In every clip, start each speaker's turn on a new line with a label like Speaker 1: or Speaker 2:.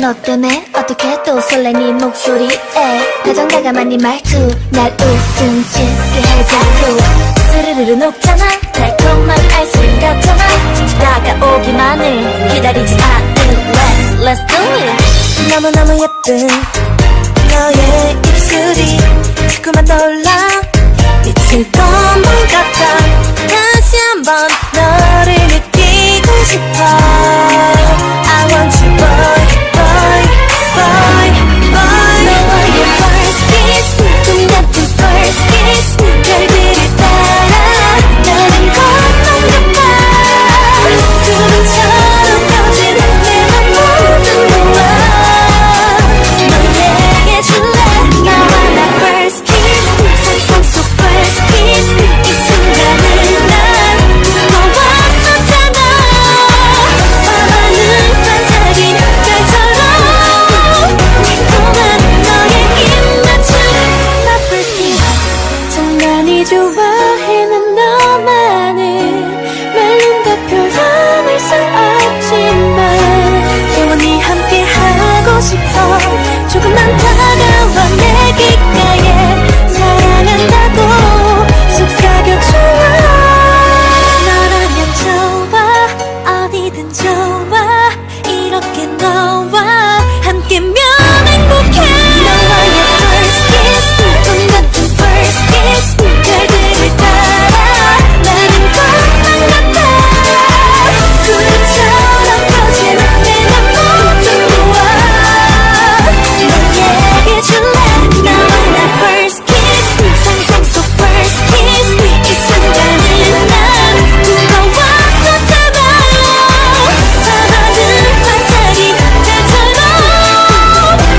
Speaker 1: 너 때문에 어떻게 또 설레 네 목소리에 가장 다감한 네 말투 날 웃음 짓게 해 자꾸 스르르르 녹잖아 달콤한 아이스크림 같잖아 다가오기만 해 기다리지 않을래 Let's do it 너무너무 예쁜 너의 입술이 자꾸만 떠올라 미칠 것만 같아 다시 한번 너를 느끼고 싶어 I want you boy boy boy boy 너와의 first kiss 꿈 같은 first kiss 별들을 따라 나는 것만 같아 구름처럼 퍼진 내맘 모두 모아 너에게 줄래 나와 나 first kiss 상상 속 first kiss 이 순간을 난 꿈꿔왔었잖아 밤하늘 반짝인 별처럼 달콤한 너의 입맞춤 My first kiss 장난이 좋아해 난 너만을 말린다 표현할 수 없지만 영원히 함께 하고 싶어 조금만 다가와 내 귓가에 사랑한다고 속삭여줘 너라면 좋아 어디든 좋아 이렇게 너와 함께면 행복해 너와의 first kiss 꿈 같은 first kiss 별들을 따라 나는 것만 같아 구름처럼 퍼진 내맘 모두 모아 너에게 줄래 나와 나 first kiss 상상 속 first kiss 이 순간을 난 꿈꿔왔었잖아 밤하늘 반짝인 별처럼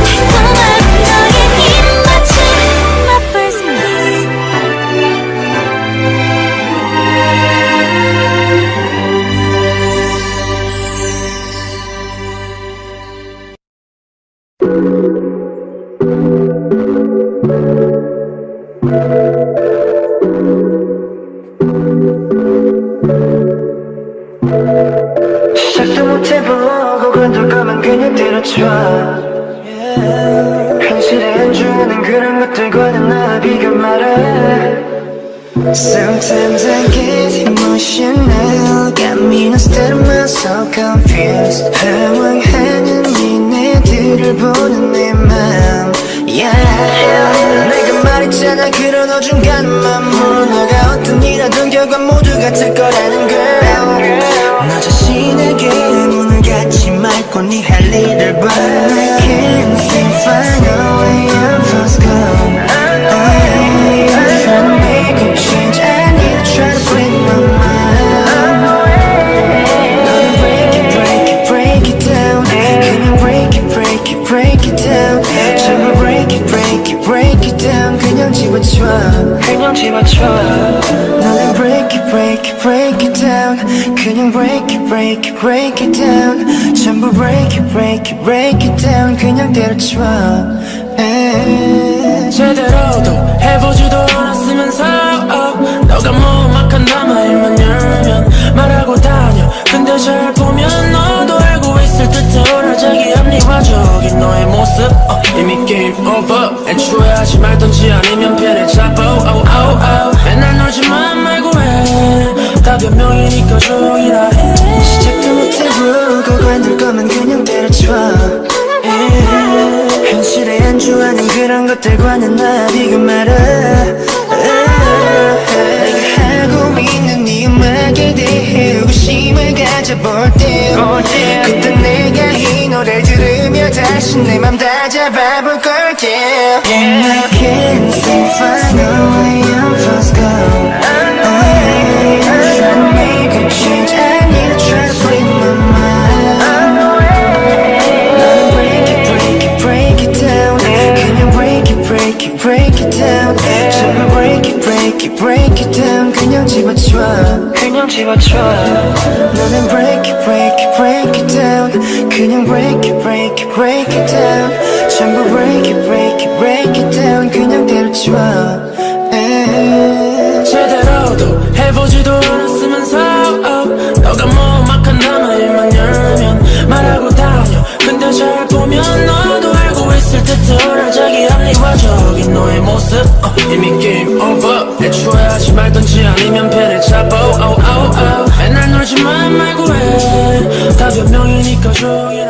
Speaker 1: 달콤한 너의 입맞춤 My first kiss
Speaker 2: 시작도 못해보고 관둘 거면 그냥 때려쳐 현실에 안주하는 그런 것들과는 나 비교 말아 Sometimes I get emotional Got me instead of myself confused 당황하는 니네들을 보는 내 맘 Yeah 내가 말했잖아 그런 어중간한 문화가 어떤 일하던 결과 모두 같을 거라는 걸 나 자신에게 문을 닫지 말고 네 할 일을 봐 I can't seem to find a way out of go I'm trying to make a change I need to try to free my mind 너는 break it, break it, break it down 그냥 break it, break it, break it down 전부 break it, break it, break it down 그냥 집어쳐 그냥 집어쳐 너는 break it, break it, break it down 그냥 break it, break it, break it down 전부 break it, break it, break it down 그냥 때려쳐
Speaker 3: 제대로도 해보지도 않았으면서 너가 무막한 남아일만 열면 말하고 다녀 근데 잘 보면 너도 알고 있을 듯한 자기 합리화적인 너의 모습 이미 게임 오버 애초에 하지 말던지 아니면 편에 잡아 맨날 놀지만 말고 해다 변명이니까 조용히라 해
Speaker 2: 시작도 못해보고 관둘 거면 그냥 때려쳐 현실에 안주하는 그런 것들과는 나 비교 말아 내가 하고 있는 이 음악에 대해 의구심을 가져볼 때 그때 내가 이 노래를 들으며 다시 내 맘 다 잡아볼 걸게 I can't seem to find a way out of go I'm trying to make a change I need to try to free my mind 너는 break it, break it, break it down 그냥 break it, break it, break it down 전부 break it, break it, break it down 그냥 집어쳐 그냥 집어쳐 너는 break it, break it, break it down 그냥 break it, break it, break it down 전부 break it, break it, break it down 그냥 때려쳐
Speaker 3: 제대로도 해보지도 않았으면서 너가 무막한 남아일만 열면 말하고 다녀 근데 잘 보면 보면 너도 알고 있을 듯한 자기 합리화적인 너의 모습 이미 게임 오버 애초에 하지 말던지 아니면 펜을 잡아 맨날 놀지만 말고 해 다 변명이니까 조용히